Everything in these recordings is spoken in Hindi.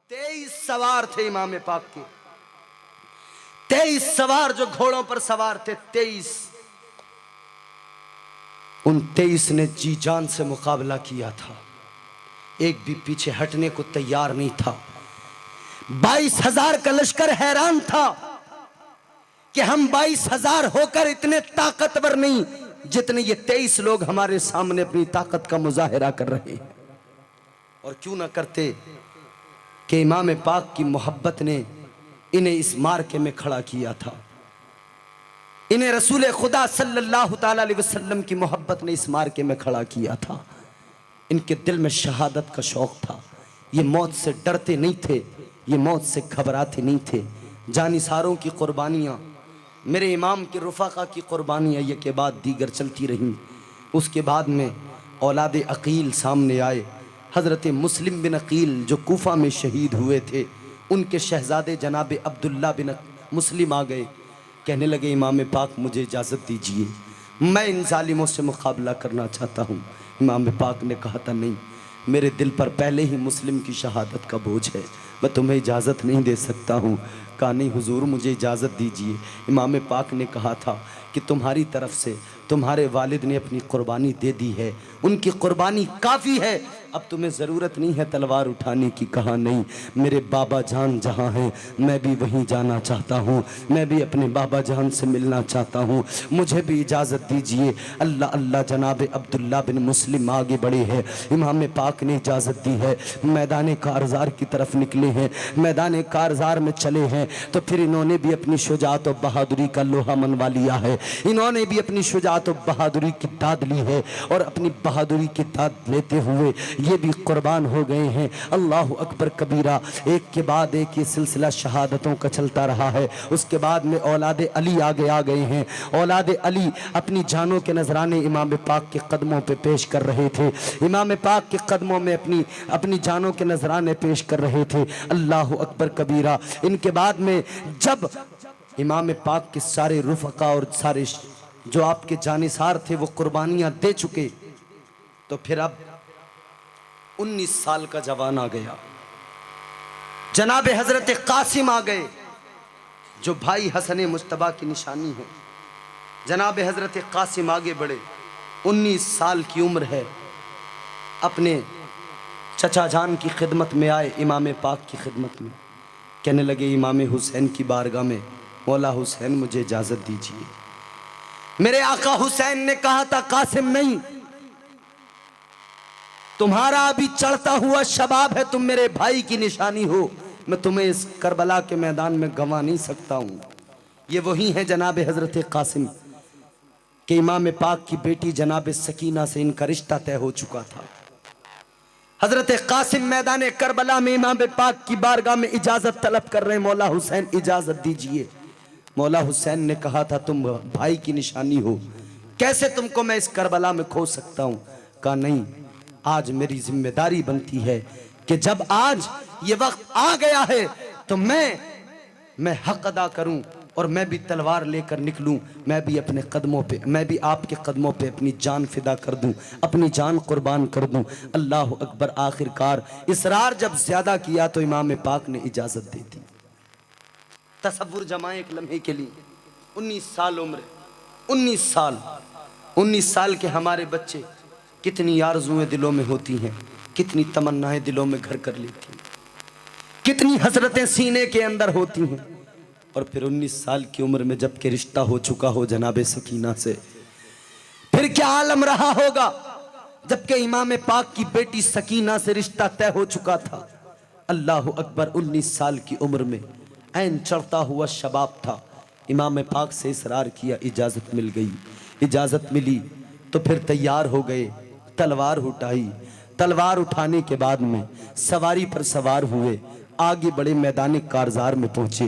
23 सवार थे इमाम पाक के, 23 सवार जो घोड़ों पर सवार थे। 23 उन 23 ने जी जान से मुकाबला किया था, एक भी पीछे हटने को तैयार नहीं था। 22,000 का लश्कर हैरान था कि हम 22,000 होकर इतने ताकतवर नहीं जितने ये 23 लोग हमारे सामने अपनी ताकत का मुजाहिरा कर रहे हैं। और क्यों ना करते कि इमाम पाक की मोहब्बत ने इन्हें इस मार्के में खड़ा किया था। इन्हें रसूल खुदा सल्लल्लाहु ताला अलैहि वसल्लम की मोहब्बत ने इस मार्के में खड़ा किया था। इनके दिल में शहादत का शौक था। ये मौत से डरते नहीं थे, ये मौत से घबराते नहीं थे। जानिसारों की कुर्बानियाँ, मेरे इमाम के रुफ़ाक़ा की कुर्बानियाँ ये के बाद दीगर चलती रहीं। उसके बाद में औलाद अकील सामने आए। हज़रत मुस्लिम बिन अकील जो कूफा में शहीद हुए थे, उनके शहज़ादे जनाब अब्दुल्ला बिन मुस्लिम आ गए। कहने लगे इमाम पाक मुझे इजाज़त दीजिए, मैं इन जालिमों से मुकाबला करना चाहता हूँ। इमाम पाक ने कहा था नहीं, मेरे दिल पर पहले ही मुस्लिम की शहादत का बोझ है, मैं तुम्हें इजाज़त नहीं दे सकता हूँ। कहा नहीं हुजूर मुझे इजाज़त दीजिए। इमाम पाक ने कहा था कि तुम्हारी तरफ से तुम्हारे वालिद ने अपनी कुर्बानी दे दी है, उनकी कुर्बानी काफ़ी है, अब तुम्हें ज़रूरत नहीं है तलवार उठाने की। कहा नहीं, मेरे बाबा जान जहाँ हैं मैं भी वहीं जाना चाहता हूँ, मैं भी अपने बाबा जान से मिलना चाहता हूँ, मुझे भी इजाज़त दीजिए। अल्लाह अल्लाह जनाब अब्दुल्ला बिन मुस्लिम आगे बढ़े हैं। इमाम पाक ने इजाज़त दी है, मैदान कारज़ार की तरफ निकले हैं। मैदान कारज़ार में चले हैं तो फिर इन्होंने भी अपनी शुजाअत और बहादुरी का लोहा मनवा लिया है। इन्होंने भी अपनी शुजाअत और बहादुरी की दाद ली है और अपनी बहादुरी की दाद लेते हुए ये भी कुर्बान हो गए हैं। अल्लाह अकबर कबीरा। एक के बाद एक ये सिलसिला शहादतों का चलता रहा है। उसके बाद में औलाद अली आगे आ गए हैं। औलाद अली अपनी जानों के नजराने इमाम पाक के कदमों पे पेश कर रहे थे। इमाम पाक के कदमों में अपनी जानों के नजराने पेश कर रहे थे। अल्लाह अकबर कबीरा। इनके बाद में जब इमाम पाक के सारे रुफ़क़ा और सारे जो आपके जानिसार थे वो कुर्बानियाँ दे चुके, तो फिर अब 19 साल का जवान आ गया। जनाब हजरत कासिम आ गए जो भाई हसन मुज्तबा की निशानी है। जनाब हजरत कासिम आगे बढ़े, 19 साल की उम्र है, अपने चचा जान की खिदमत में आए, इमाम पाक की खिदमत में। कहने लगे इमाम हुसैन की बारगाह में, मौला हुसैन मुझे इजाज़त दीजिए। मेरे आका हुसैन ने कहा था कासिम नहीं, तुम्हारा अभी चढ़ता हुआ शबाब है, तुम मेरे भाई की निशानी हो, मैं तुम्हें इस करबला के मैदान में गंवा नहीं सकता हूँ। ये वही है जनाब हजरत कासिम के इमाम पाक की बेटी जनाब सकीना से इनका रिश्ता तय हो चुका था। हजरत कासिम मैदान करबला में इमाम पाक की बारगाह में इजाजत तलब कर रहे हैं, मौला हुसैन इजाजत दीजिए। मौला हुसैन ने कहा था तुम भाई की निशानी हो, कैसे तुमको मैं इस करबला में खो सकता हूँ। कहा नहीं, आज मेरी जिम्मेदारी बनती है कि जब आज ये वक्त आ गया है तो मैं हक अदा करूं और मैं भी तलवार लेकर निकलूं, मैं भी अपने कदमों पे, मैं भी आपके कदमों पे अपनी जान फिदा कर दूं, अपनी जान कुर्बान कर दूं। अल्लाह अकबर। आखिरकार इसरार जब ज्यादा किया तो इमाम पाक ने इजाजत दे दी। तसव्वुर जमाए एक लम्हे के लिए, 19 साल उम्र, 19 साल के हमारे बच्चे, कितनी आरज़ुएं दिलों में होती हैं, कितनी तमन्नाएं दिलों में घर कर लेती हैं, कितनी हसरतें सीने के अंदर होती हैं। और फिर 19 साल की उम्र में जबकि रिश्ता हो चुका हो जनाब सकीना से, फिर क्या आलम रहा होगा जबकि इमाम पाक की बेटी सकीना से रिश्ता तय हो चुका था। अल्लाह अकबर। 19 साल की उम्र में ऐन चढ़ता हुआ शबाब था। इमाम पाक से इसरार किया, इजाज़त मिल गई। इजाज़त मिली तो फिर तैयार हो गए, तलवार उठाई। तलवार उठाने के बाद में सवारी पर सवार हुए, आगे बड़े मैदान कारज़ार में पहुंचे।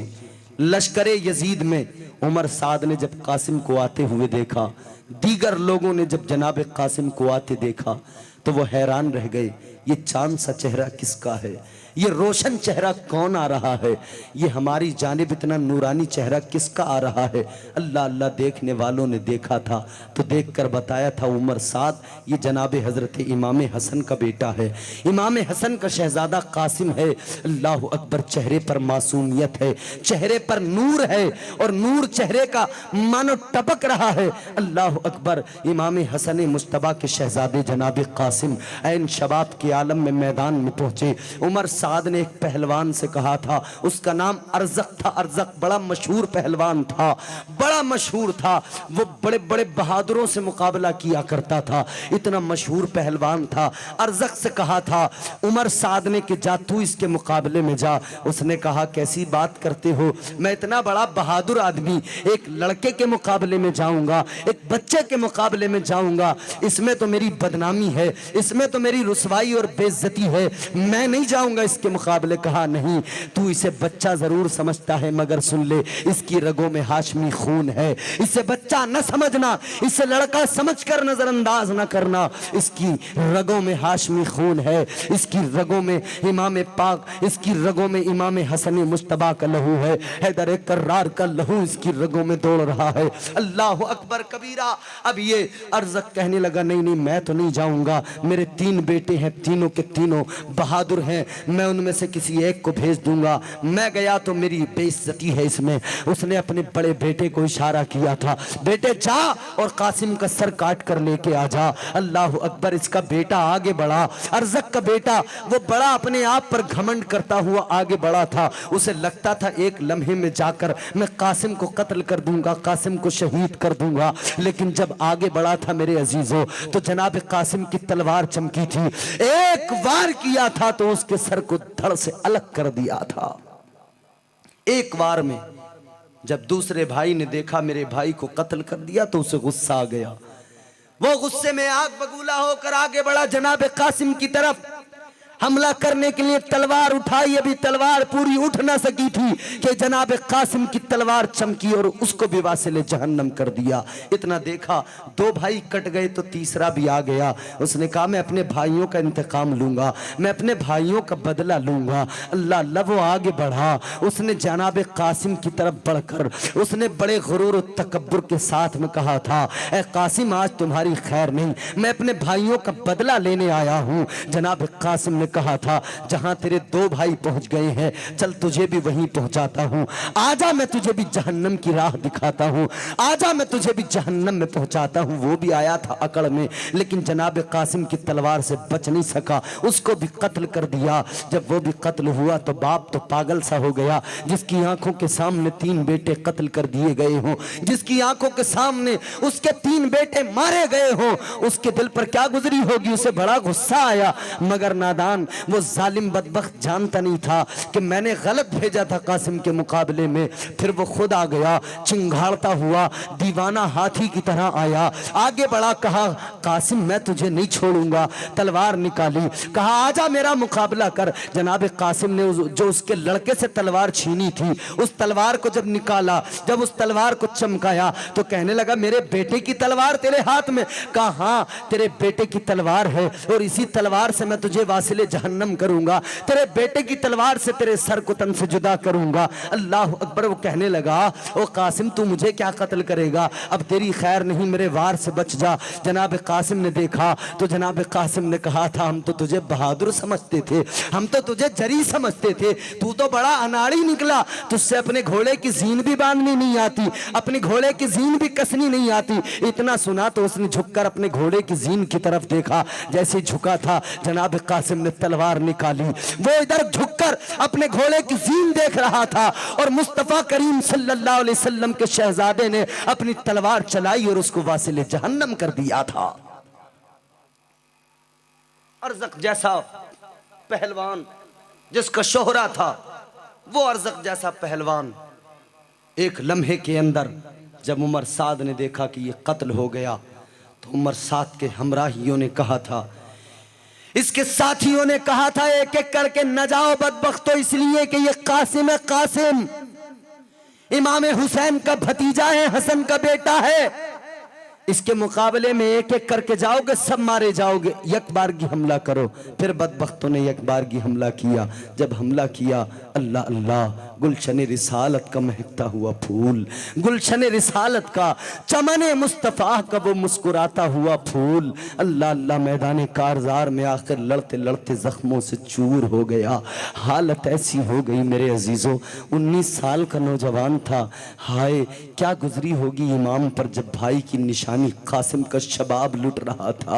लश्कर यजीद में उमर साद ने जब कासिम को आते हुए देखा, दीगर लोगों ने जब जनाब कासिम को आते देखा तो वो हैरान रह गए। ये चांद सा चेहरा किसका है, ये रोशन चेहरा कौन आ रहा है, ये हमारी जानिब इतना नूरानी चेहरा किसका आ रहा है। अल्लाह अल्लाह देखने वालों ने देखा था तो देखकर बताया था उमर साद ये जनाब हज़रत इमाम हसन का बेटा है, इमाम हसन का शहजादा कासिम है। अल्लाह अकबर, चेहरे पर मासूमियत है, चेहरे पर नूर है और नूर चेहरे का मानो टपक रहा है। अल्लाह अकबर, इमाम हसन मुश्तबा के शहजादे जनाब कासिम ऐन शबाब के आलम में मैदान में पहुंचे। उमर साद ने एक पहलवान से कहा था, उसका नाम अरज़क था। अरज़क बड़ा मशहूर पहलवान था, बड़ा मशहूर था, वो बड़े बड़े बहादुरों से मुकाबला किया करता था, इतना मशहूर पहलवान था। अरज़क से कहा था उमर साद ने कि जा तू इसके मुकाबले में जा। उसने कहा कैसी बात करते हो, मैं इतना बड़ा बहादुर आदमी एक लड़के के मुकाबले में जाऊंगा, एक बच्चे के मुकाबले में जाऊंगा, इसमें तो मेरी बदनामी है, इसमें तो मेरी रुसवाई और बेइज्जती है, मैं नहीं जाऊंगा इसके मुकाबले। कहा नहीं, तू इसे बच्चा जरूर समझता है मगर सुन ले, इसकी रगों में हाशमी खून है, इसे बच्चा न समझना, इसे लड़का समझकर नजरअंदाज न करना, इसकी रगों में हाशमी खून है, इसकी रगों में इमाम पाक, इसकी रगों में इमाम हसन मुश्तबा का लहू है, हैदर कर्रार का लहू इसकी रगों में दौड़ रहा है। अल्लाह अकबर कबीरा। अब ये अरज़क कहने लगा नहीं नहीं मैं तो नहीं जाऊंगा, मेरे 3 बेटे हैं, तीनों के तीनों बहादुर हैं, मैं उनमें से किसी एक को भेज दूंगा, मैं गया तो मेरी बेइज्जती है इसमें। उसने अपने बड़े बेटे को इशारा किया था, बेटे जा और कासिम का सर काट कर लेके आ जा। अल्लाह अकबर, इसका बेटा आगे बढ़ा। अरज़क का बेटा वो बड़ा अपने आप पर घमंड करता हुआ आगे बढ़ा था, उसे लगता था एक लम्हे में जाकर मैं कासिम को कत्ल कर दूंगा, कासिम को शहीद कर दूंगा। लेकिन जब आगे बढ़ा था मेरे अजीजों तो जनाब कासिम की तलवार चमकी थी, एक वार किया था तो उसके सर को धड़ से अलग कर दिया था, एक वार में। जब दूसरे भाई ने देखा मेरे भाई को कत्ल कर दिया तो उसे गुस्सा आ गया, वो गुस्से में आग बबूला होकर आगे बढ़ा जनाब कासिम की तरफ, हमला करने के लिए तलवार उठाई। अभी तलवार पूरी उठ ना सकी थी कि जनाब कासिम की तलवार चमकी और उसको भी वासिले जहन्नम कर दिया। इतना देखा 2 भाई कट गए तो तीसरा भी आ गया। उसने कहा मैं अपने भाइयों का इंतकाम लूंगा, मैं अपने भाइयों का बदला लूंगा। अल्लाह अल्लाह, वो आगे बढ़ा, उसने जनाब कासिम की तरफ बढ़कर उसने बड़े गुरूर और तकब्बुर के साथ में कहा था, ए कासिम आज तुम्हारी खैर नहीं, मैं अपने भाइयों का बदला लेने आया हूँ। जनाब कासिम ने कहा था जहां तेरे 2 भाई पहुंच गए हैं चल तुझे भी वहीं पहुंचाता हूं, आजा मैं तुझे भी जहन्नम की राह दिखाता हूं, आजा मैं तुझे भी जहन्नम में पहुंचाता हूं। वो भी आया था अकड़ में, लेकिन जनाब कासिम की तलवार से बच नहीं सका, उसको भी कत्ल कर दिया। जब वो भी कत्ल हुआ तो बाप तो पागल सा हो गया, जिसकी आंखों के सामने 3 बेटे कत्ल कर दिए गए हों, जिसकी आंखों के सामने उसके 3 बेटे मारे गए हों, उसके दिल पर क्या गुजरी होगी, उसे बड़ा गुस्सा आया। मगर नादान वो जालिम बदबख्त जानता नहीं था कि मैंने गलत भेजा था कासिम के मुकाबले में। फिर वो खुद आ गया, चिंगाड़ता हुआ दीवाना हाथी की तरह आया, आगे बढ़ा, कहा कासिम मैं तुझे नहीं छोड़ूंगा। तलवार निकाली, कहा आजा मेरा मुकाबला कर। जनाब कासिम ने जो उसके लड़के से तलवार छीनी थी उस तलवार को जब निकाला, जब उस तलवार को चमकाया तो कहने लगा मेरे बेटे की तलवार तेरे हाथ में। कहा हाँ तेरे बेटे की तलवार है और इसी तलवार से मैं तुझे वासिले जहन्नम करूंगा, तेरे बेटे की तलवार से तेरे सर को तन से जुदा करूंगा। अल्लाह अकबर। वो कहने लगा ओ कासिम तू मुझे क्या कत्ल करेगा, अब तेरी खैर नहीं, मेरे वार से बच जा। जनाब कासिम ने देखा तो जनाब कासिम ने कहा था हम तो तुझे बहादुर समझते थे, हम तो तुझे जरी समझते थे, तू तो बड़ा अनाड़ी निकला, तुझसे अपने घोड़े की जीन भी बांधनी नहीं आती, अपने घोड़े की जीन भी कसनी नहीं आती। इतना सुना तो उसने झुककर अपने घोड़े की जीन की तरफ देखा, जैसे झुका था जनाब कासिम ने तलवार निकाली, वो इधर झुककर अपने घोड़े की जीन देख रहा था और मुस्तफा करीम सल्लल्लाहु अलैहि वसल्लम के शहजादे ने अपनी तलवार चलाई और उसको वासिले जहन्नम कर दिया था। अरज़क जैसा पहलवान जिसका शोहरा था, वो अरज़क जैसा पहलवान एक लम्हे के अंदर जब उमर साद ने देखा कि ये कत्ल हो गया तो उमर साद के हमराहियों ने कहा था, इसके साथियों ने कहा था एक एक करके न जाओ बदबख्तो, इसलिए कि ये कासिम है, कासिम इमाम हुसैन का भतीजा है, हसन का बेटा है, इसके मुकाबले में एक एक करके जाओगे, सब मारे जाओगे। एक बारगी हमला करो। फिर बदबख्तों ने एक बारगी हमला किया। जब हमला किया, अल्लाह अल्लाह, गुलशन रिसालत का महकता हुआ फूल, गुलशन रिसालत का, चमने मुस्तफ़ा का वो मुस्कुराता हुआ फूल, अल्लाह अल्लाह, मैदान कारज़ार में आखिर लड़ते लड़ते जख्मों से चूर हो गया। हालत ऐसी हो गई मेरे अजीजों, 19 साल का नौजवान था। हाय क्या गुजरी होगी इमाम पर जब भाई की निशानी कासिम का शबाब लुट रहा था।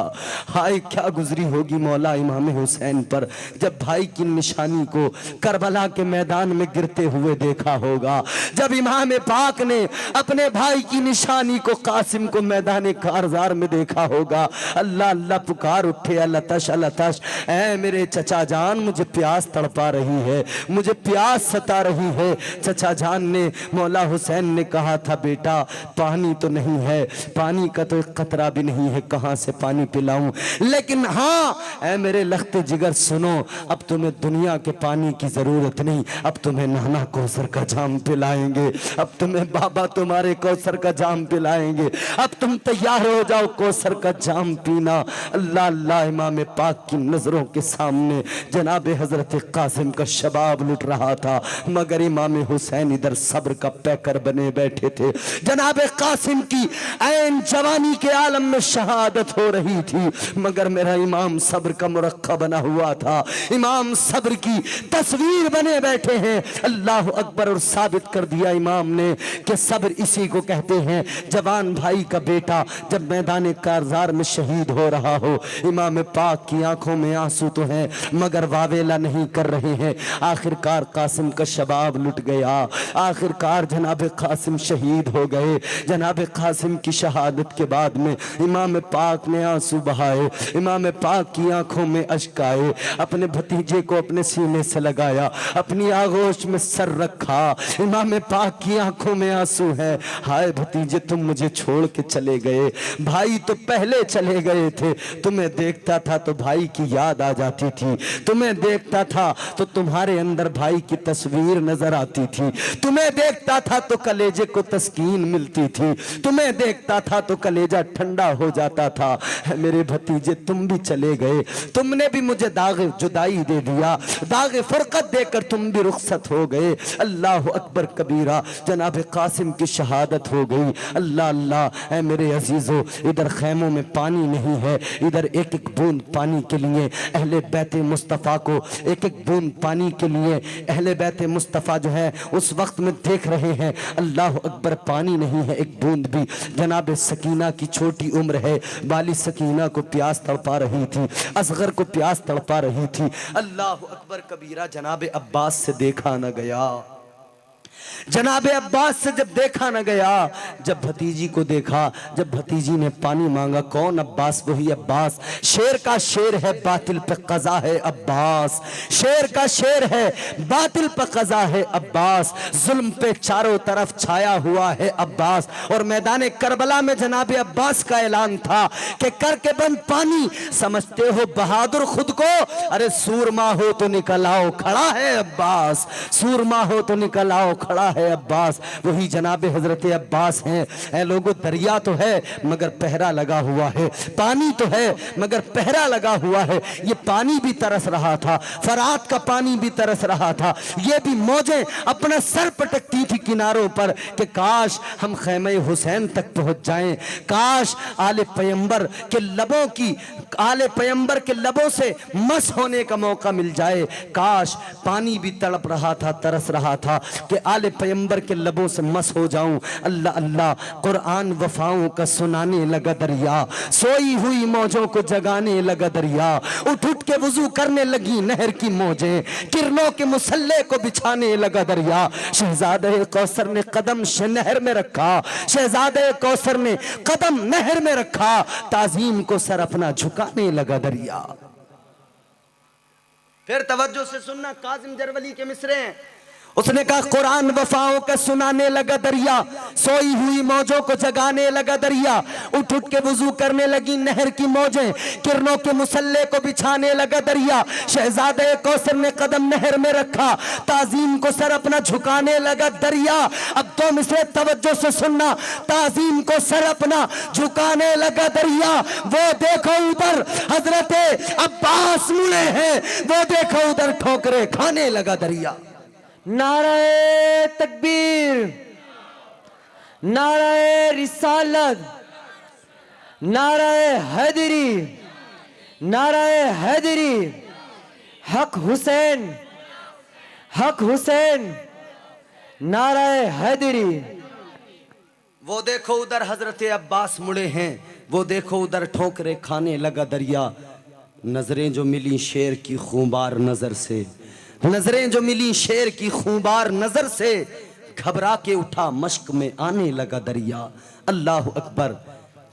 हाय क्या गुजरी होगी मौला इमाम हुसैन पर जब भाई की निशानी को करबला के मैदान में गिरते हुए देखा होगा। जब इमाम पाक ने अपने भाई की निशानी को कासिम को मैदान कारज़ार में देखा होगा। अल्लाह अल्लाह पुकार उठे, अलतश अलतश, ऐ मेरे चचा जान, मुझे प्यास तड़पा रही है, मुझे प्यास सता रही है। चचा जान ने, मौला हुसैन ने कहा था, बेटा पानी तो नहीं है, पानी का तो एक कतरा भी नहीं है, कहां से पानी पिलाऊं। लेकिन हाँ ऐ मेरे लख्ते जिगर सुनो, अब तुम्हें दुनिया के पानी की जरूरत नहीं, अब तुम्हें नाना कौसर का जाम पिलाएंगे, अब तुम्हें बाबा तुम्हारे कौसर का जाम पिलाएंगे, अब तुम तैयार हो जाओ कौसर का जाम पीना। अल्लाह अल्लाह, इमाम पाक की नजरों के सामने जनाब हजरत कासिम का शबाब लुट रहा था, मगर इमाम हुसैन इधर सब्र का पैकर बने बैठे थे। जनाब कासिम की ऐन जवानी के आलम में शहादत हो रही थी, मगर मेरा इमाम सब्र का मुरक्का बना हुआ था, इमाम सब्र की तस्वीर बने बैठे हैं। अल्लाह अकबर, और साबित कर दिया इमाम ने कि सब्र इसी को कहते हैं। जवान भाई का बेटा जब मैदान कारज़ार में शहीद हो रहा हो, इमाम पाक की आंखों में आंसू तो हैं मगर वावेला नहीं कर रहे हैं। आखिरकार कासिम का शबाब लुट गया, आखिरकार जनाब कासिम शहीद हो गए। जनाब कासिम की शहादत के बाद में इमाम पाक ने आंसू बहाए, इमाम पाक की आंखों में अश्क आए। अपने भतीजे को अपने सीने से लगाया, अपनी आगोश में सर रखा, इमाम पाक की आंखों में आंसू है। हाय भतीजे, तुम मुझे छोड़ के चले गए, भाई तो पहले चले गए थे, तुम्हें देखता था तो भाई की याद आ जाती थी, तुम्हें देखता था तो तुम्हारे अंदर भाई की तस्वीर नजर आती थी, तुम्हें देखता था तो कलेजे को तस्कीन मिलती थी, तुम्हें देखता था तो कलेजा ठंडा हो जाता था। मेरे भतीजे तुम भी चले गए, तुमने भी मुझे दाग जुदाई दे दिया, दाग फुरकत देकर तुम भी रुखसत हो गए। अल्लाह अकबर कबीरा, जनाब कासिम की शहादत हो गई। अल्लाह अल्लाह, ऐ मेरे अजीजों, इधर खैमों में पानी नहीं है, इधर एक एक बूंद पानी के लिए अहले बैत मुस्तफ़ा को, एक एक बूंद पानी के लिए अहले बैत मुस्तफ़ा जो है उस वक्त में देख रहे हैं। अल्लाह अकबर, पानी नहीं है एक बूंद भी। जनाब सकीना की छोटी उम्र है, वाली सकीना को प्यास तड़पा रही थी, असगर को प्यास तड़पा रही थी। अल्लाह अकबर कबीरा, जनाब अब्बास से देखा न गया, जनाब अब्बास से जब देखा न गया, जब भतीजी को देखा, जब भतीजी ने पानी मांगा, कौन अब्बास? वही अब्बास, शेर का शेर है बातिल पे कज़ा है अब्बास, शेर का शेर है बातिल पे कज़ा है अब्बास, जुल्म पे चारों तरफ छाया हुआ है अब्बास। और मैदान करबला में जनाब अब्बास का ऐलान था कि करके बंद पानी, समझते हो बहादुर खुद को? अरे सूरमा हो तो निकल आओ, खड़ा है अब्बास, सूरमा हो तो निकल आओ, खड़ा है अब्बास। वही जनाब हजरत अब्बास हैं। ऐ लोगों, दरिया तो है मगर पहरा लगा हुआ है, पानी तो है मगर पहरा लगा हुआ है। ये पानी भी तरस रहा था, फरात का पानी भी तरस रहा था, ये भी मौजें अपना सर पटकती थी किनारों पर कि काश हम खैमे हुसैन तक पहुंच जाएं, काश आले पैगंबर के लबों की, आले पैगंबर के लबों से मस होने का मौका मिल जाए। काश पानी भी तड़प रहा था, तरस रहा था कि आले पैगंबर के लबों से मस हो जाऊं। अल्लाह अल्लाह, कुरान वफाओं का सुनाने लगा दरिया, सोई हुई मौजों को जगाने लगा दरिया, उठ उठ के वुजू करने लगी नहर की मौजें, किरणों के मुसल्ले को बिछाने लगा दरिया। शहजादे कौसर ने कदम नहर में रखा, शहजादे कौसर ने कदम नहर में रखा, ताजीम को सर अपना झुकाने लगा दरिया। फिर तवज्जो से सुनना, काजिम जरवली के मिसरे हैं। उसने कहा कुरान वफाओं का सुनाने लगा दरिया, सोई हुई मौजों को जगाने लगा दरिया, उठ उठ के वुजू करने लगी नहर की मौजें, किरणों के मुसल्ले को बिछाने लगा दरिया। शहजादे कौसर ने कदम नहर में रखा, ताजीम को सर अपना झुकाने लगा दरिया। अब तो मिसरे तवज्जो से सुनना, ताजीम को सर अपना झुकाने लगा दरिया। वो देखो उधर हजरते अब्बास मुड़े हैं, वो देखो उधर ठोकरे खाने लगा दरिया। नाराए तकबीर, नाराए रिसालत, नाराए हैदरी, नाराए हैदरी, हक हुसैन, हक हुसैन, नाराए हैदरी। वो देखो उधर हजरत अब्बास मुड़े हैं, वो देखो उधर ठोकरे खाने लगा दरिया। नजरें जो मिली शेर की खूंबार नजर से, नजरें जो मिली शेर की खूंबार नजर से, घबरा के उठा मश्क में आने लगा दरिया। अल्लाह अकबर।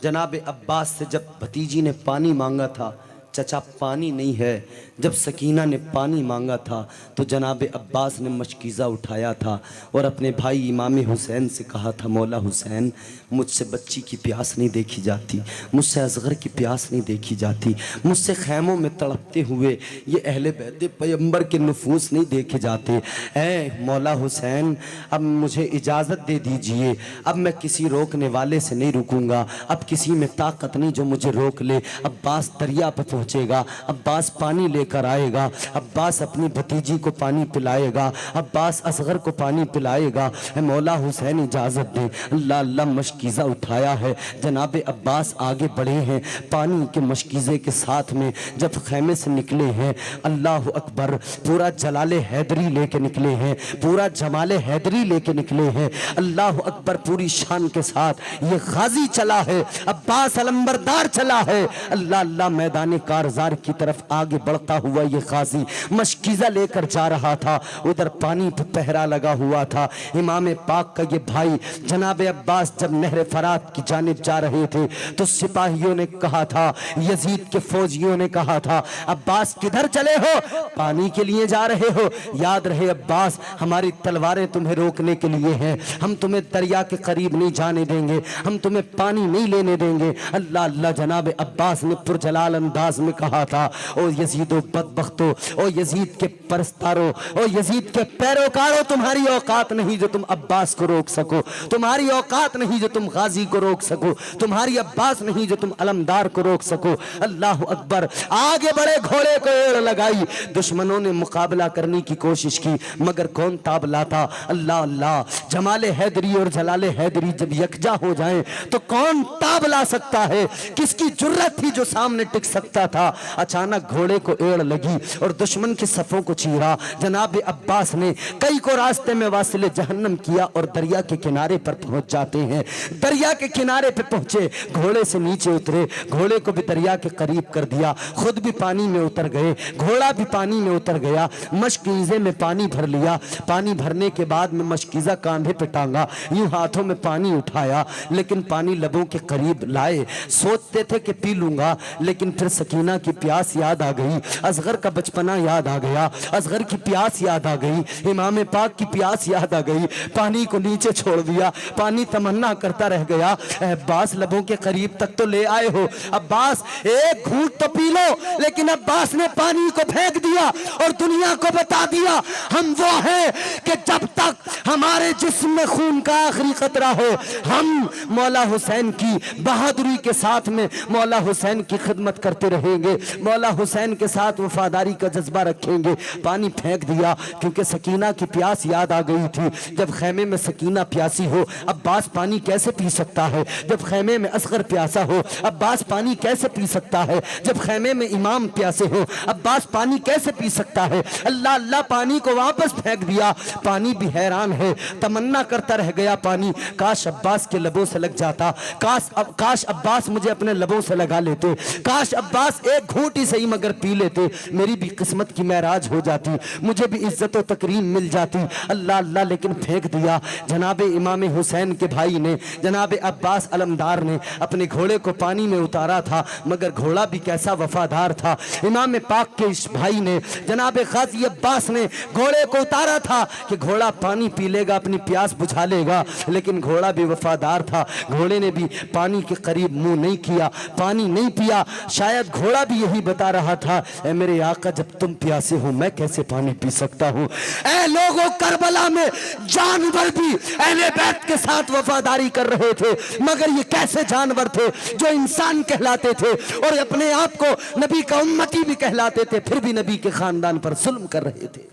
जनाब अब्बास से जब भतीजी ने पानी मांगा था, चचा पानी नहीं है, जब सकीना ने पानी मांगा था तो जनाब अब्बास ने मशकीज़ा उठाया था और अपने भाई इमाम हुसैन से कहा था, मौला हुसैन मुझसे बच्ची की प्यास नहीं देखी जाती, मुझसे असगर की प्यास नहीं देखी जाती, मुझसे खैमों में तड़पते हुए ये अहले बैत पैगंबर के नफूस नहीं देखे जाते। ऐ मौला हुसैन अब मुझे इजाज़त दे दीजिए, अब मैं किसी रोकने वाले से नहीं रुकूंगा, अब किसी में ताकत नहीं जो मुझे रोक ले। अब्बास दरिया पर पहुँचेगा, अब्बास पानी लेकर आएगा, अब्बास अपनी भतीजी को पानी पिलाएगा, अब्बास असगर को पानी पिलाएगा। मौला हुसैन इजाज़त दे। अल्लाह अल्लाह मशकीज़ा उठाया है, जनाब अब्बास आगे बढ़े हैं पानी के मशकीज़े के साथ में। जब खैमे से निकले हैं, अल्लाह अकबर, पूरा जलाले हैदरी लेके निकले हैं, पूरा जमाले हैदरी लेके निकले हैं। अल्लाह अकबर, पूरी शान के साथ ये गाजी चला है, अब्बास अलंबरदार चला है। अल्लाह अल्लाह, मैदान कारजार की तरफ आगे बढ़ता हुआ ये गाजी मशकीज़ा लेकर जा रहा था। उधर पानी पे पहरा लगा हुआ था। इमाम पाक का ये भाई जनाब अब्बास जब नहर फरात की जानिब जा रहे थे तो सिपाहियों ने कहा था, यजीद के फौजियों ने कहा था, अब्बास किधर चले हो? पानी के लिए जा रहे हो? याद रहे अब्बास, हमारी तलवारें तुम्हें रोकने के लिए हैं, हम तुम्हें दरिया के करीब नहीं जाने देंगे, हम तुम्हें पानी नहीं लेने देंगे। अल्लाह अल्लाह, जनाब अब्बास ने पुरजलाल अंदाज में कहा था, ओ यजीदो बदबख्तो, ओ यजीद के परस्तारो, ओ यजीद के पैरोकारों, तुम्हारी औकात नहीं जो तुम अब्बास को रोक सको, तुम्हारी औकात नहीं जो तुम गाजी को रोक सको, तुम्हारी अब्बास नहीं जो तुम अलमदार को रोक सको। अल्लाह अकबर, आगे बढ़े, घोड़े को एड़ लगाई, दुश्मनों ने मुकाबला करने की कोशिश की मगर कौन ताब लाता। अल्लाह अल्लाह, जमाले हैदरी और जलाले हैदरी जब यकजा हो जाएं तो कौन ताब ला सकता है? किसकी जुर्रत थी जो सामने टिक सकता था? अचानक घोड़े को एड़ लगी और दुश्मन की सफों को चीरा। जनाब अब्बास ने कई को रास्ते में वासिले जहन्नम किया और दरिया के किनारे पर पहुंच जाते हैं। दरिया के किनारे पे पहुंचे, घोड़े से नीचे उतरे, घोड़े को भी दरिया के करीब कर दिया, खुद भी पानी में उतर गए, घोड़ा भी पानी में उतर गया, मशकीज़े में पानी भर लिया। पानी भरने के बाद में मशकीज़ा कांधे पे टांगा, यूं हाथों में पानी उठाया, लेकिन पानी लबों के करीब लाए। सोचते थे कि पी लूंगा, लेकिन फिर सकीना की प्यास याद आ गई, असगर का बचपना याद आ गया, असगर की प्यास याद आ गई, इमाम पाक की प्यास याद आ गई। पानी को नीचे छोड़ दिया, पानी तमन्ना करता रह गया, अब्बास लबों के करीब तक तो ले आए हो, अब्बास एक घूंट तो पी लो। लेकिन अब्बास ने पानी को फेंक दिया और दुनिया को बता दिया, हम वो हैं कि जब तक हमारे जिस्म में खून का आखिरी कतरा हो, हम मौला हुसैन की बहादुरी के साथ में मौला हुसैन की खिदमत करते रहेंगे, मौला हुसैन के साथ वफादारी का जज्बा रखेंगे। पानी फेंक दिया क्योंकि सकीना की प्यास याद आ गई थी। जब खैमे में सकीना प्यासी हो, अब्बास पानी कैसे पी सकता है? जब खैमे में असगर प्यासा हो, अब्बास पानी कैसे पी सकता है? जब खैमे में इमाम प्यासे हो, अब्बास पानी कैसे पी सकता है? अल्लाह अल्लाह, पानी को वापस फेंक दिया। पानी भी हैरान है, तमन्ना करता रह गया पानी, काश अब्बास के लबों से लग जाता, काश अब्बास मुझे अपने लबों से लगा लेते, काश अब्बास एक घूंट ही सही मगर पी लेते, मेरी भी किस्मत की महराज हो जाती, मुझे भी इज्जत और तकरीम मिल जाती। अल्लाह अल्लाह, लेकिन फेंक दिया। जनाब इमाम हुसैन के भाई ने, जनाब अब्बास अलमदार ने अपने घोड़े को पानी में उतारा था, मगर घोड़ा भी कैसा वफादार था। इमाम पाक के इस भाई ने में जनाब गाजी अब्बास ने घोड़े को उतारा था कि घोड़ा पानी पी लेगा, अपनी प्यास बुझा लेगा, लेकिन घोड़ा भी वफादार था। घोड़े ने भी पानी के करीब मुंह नहीं किया, पानी नहीं पिया। शायद घोड़ा भी यही बता रहा था, ऐ मेरे आका जब तुम प्यासे हो मैं कैसे पानी पी सकता हूं। ऐ लोगों, करबला में जानवर भी अहले बैत के साथ वफादारी कर रहे थे, मगर ये कैसे जानवर थे जो इंसान कहलाते थे और अपने आप को नबी का उम्मती भी कहलाते थे, फिर भी नबी के खानदान पर जुल्म कर रहे थे।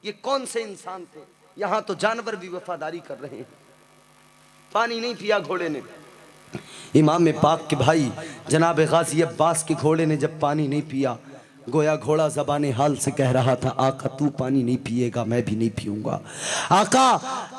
ये कौन से इंसान थे? यहां तो जानवर भी वफादारी कर रहे हैं। पानी नहीं पिया घोड़े ने। इमाम पाक के भाई जनाब गाजी अब्बास के घोड़े ने जब पानी नहीं पिया, गोया घोड़ा ज़बाने हाल से कह रहा था, आका तू पानी नहीं पिएगा मैं भी नहीं पीऊंगा। आका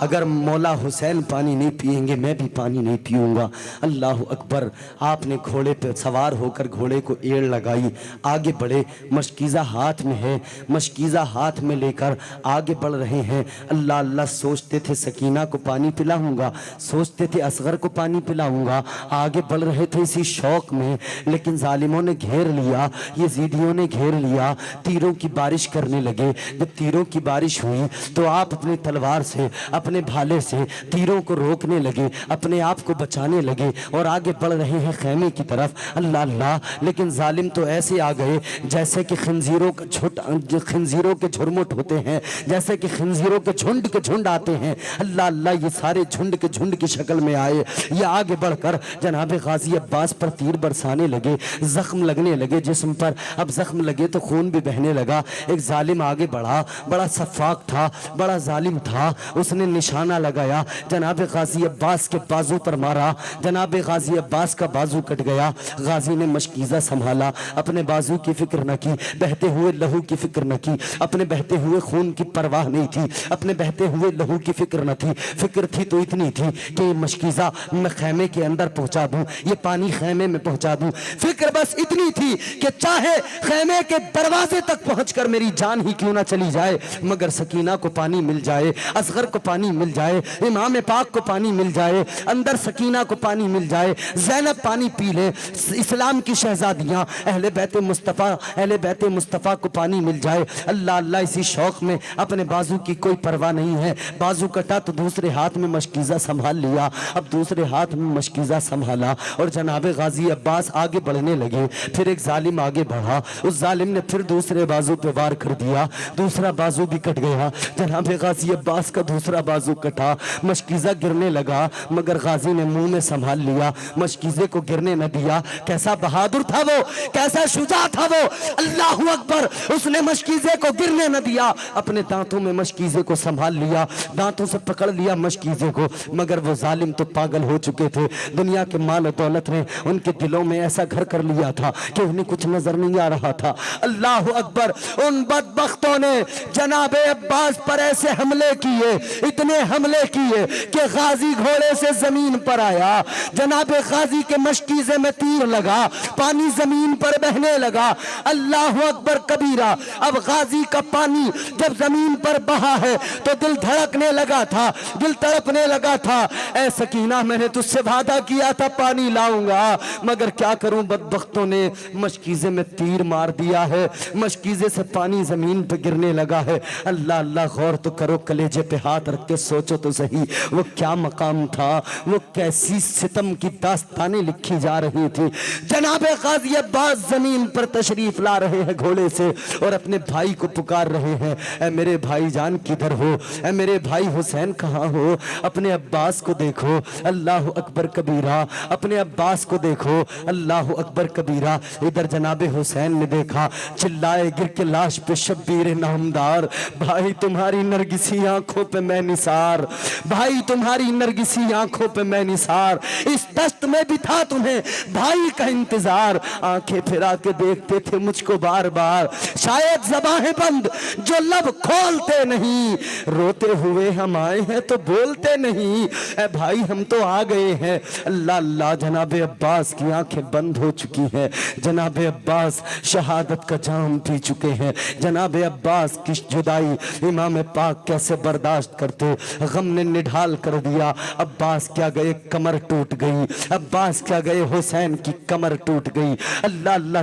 अगर मौला हुसैन पानी नहीं पिएंगे मैं भी पानी नहीं पीऊंगा। अल्लाह अकबर। आपने घोड़े पर सवार होकर घोड़े को एड़ लगाई, आगे बढ़े। मशकीज़ा हाथ में है, मशकीज़ा हाथ में लेकर आगे बढ़ रहे हैं। अल्लाह अल्लाह सोचते थे सकीना को पानी पिलाऊंगा, सोचते थे असगर को पानी पिलाऊंगा, आगे बढ़ रहे थे इसी शौक में। लेकिन जालिमों ने घेर लिया, यजीदियों ने घेर लिया, तीरों की बारिश करने लगे। जब तीरों की बारिश हुई तो आप अपनी तलवार से, अपने भाले से तीरों को रोकने लगे, अपने आप को बचाने लगे और आगे बढ़ रहे हैं खैमे की तरफ। अल्लाह अल्लाह। लेकिन जालिम तो ऐसे आ गए जैसे कि खंजीरों का खंजीरों के झुरमुट होते हैं, जैसे कि खंजीरों के झुंड आते हैं। अल्लाह अल्लाह। ये सारे झुंड के झुंड की शक्ल में आए। ये आगे बढ़कर जनाब गाजी अब्बास पर तीर बरसाने लगे, जख्म लगने लगे जिस्म पर। अब जख्म लगे तो खून भी बहने लगा। एक जालिम आगे बढ़ा, बड़ा सफाक था, बड़ा जालिम था। उसने निशाना लगाया, जनाब गाजी अब्बास के बाजू पर मारा। जनाब गाजी अब्बास का बाजू कट गया। गाजी ने मशकीज़ा संभाला, अपने बाजू की फिक्र न की, बहते हुए लहू की फिक्र न की, अपने बहते हुए खून की परवाह नहीं थी, अपने बहते हुए लहू की फिक्र न थी। फिक्र थी तो इतनी थी कि ये मशकीज़ा मैं खैमे के अंदर पहुंचा दूं, ये पानी खैमे में पहुंचा दूं। फिक्र बस इतनी थी कि चाहे खैमे के दरवाजे तक पहुंचकर मेरी जान ही क्यों ना चली जाए, मगर सकीना को पानी मिल जाए, असगर को पानी मिल जाए, इमाम पाक को पानी मिल जाए, अंदर सकीना को पानी मिल जाए, ज़ैनब पानी पी ले, इस्लाम की शहजादियां अहले बैत मुस्तफ़ा को पानी मिल जाए। अल्लाह अल्लाह। इसी शौक में अपने बाजू की कोई परवाह नहीं है। बाजू कटा तो दूसरे हाथ में मशकीज़ा संभाल लिया, अब दूसरे हाथ में मशकीज़ा संभाला और जनाब गाजी अब्बास आगे बढ़ने लगे। फिर एक जालिम आगे बढ़ा, उस जालिम ने फिर दूसरे बाजू पे वार कर दिया, दूसरा बाजू भी कट गया। जनाब गाजी अब्बास का दूसरा बाजू कटा, मशकीज़ा गिरने लगा, मगर गाजी ने मुंह में संभाल लिया, मशकीज़े को गिरने न दिया। कैसा बहादुर था वो, कैसा शुजा था वो। अल्लाहु अकबर। उसने मशकीज़े को गिरने न दिया, अपने दांतों में मशकीज़े को संभाल लिया, दांतों से पकड़ लिया मशकीज़े को। मगर वो जालिम तो पागल हो चुके थे, दुनिया के माल और दौलत ने उनके दिलों में ऐसा घर कर लिया था कि उन्हें कुछ नजर नहीं आ रहा था। अल्लाह अकबर। उन बदबख्तों ने जनाबे अब्बास पर ऐसे हमले किए, इतने हमले किए कि गाजी घोड़े से जमीन पर आया, जनाबे गाजी के मशकीज़े में तीर लगा, पानी जमीन पर बहने लगा। अल्लाह अकबर कबीरा। अब गाजी का पानी जब जमीन पर बहा है तो दिल धड़कने लगा था, दिल तड़पने लगा था। ऐ सकीना, मैंने तुझसे वादा किया था पानी लाऊंगा, मगर क्या करूं, बदबख्तों ने मशकीज़े में तीर मार दिया है, मशकीज़े से पानी जमीन पे गिरने लगा है। अल्लाह अल्लाह। गौर तो करो, कलेजे पे हाथ रख के सोचो तो सही, वो क्या मकाम था, वो कैसी सितम की दास्तानें लिखी जा रही थी। जनाबे गाजी अब्बास जमीन पर तशरीफ ला रहे हैं घोड़े से और अपने भाई को पुकार रहे हैं, ऐ मेरे भाईजान किधर हो, ऐ मेरे भाई हुसैन कहाँ हो, अपने अब्बास को देखो। अल्लाह अकबर कबीरा। अपने अब्बास को देखो। अल्लाह अकबर कबीरा। इधर जनाबे हुसैन ने देखा, चिल्लाए गिर के लाश पे शब्बीर नामदार, भाई तुम्हारी नरगिसी आंखों पे मैं निसार, भाई तुम्हारी नरगिसी आंखों पे मैं निसार, इस दस्त में भी था तुम्हें भाई का इंतजार, आंखें फिरा के देखते थे मुझको बार बार, शायद ज़बानें बंद जो लब खोलते नहीं, रोते हुए हम आए हैं तो बोलते नहीं, ऐ भाई हम तो आ गए हैं। अल्लाह अल्लाह। जनाबे अब्बास की आंखें बंद हो चुकी हैं, जनाबे अब्बास शहादत का जाम पी चुके हैं। जनाबे अब्बास की जुदाई इमाम पाक कैसे बर्दाश्त करते, गम ने निढाल कर दिया। अब्बास क्या गए, कमर टूट गई, अब्बास क्या गए, हुसैन की कमर टूट गई। अल्लाह अल्लाह।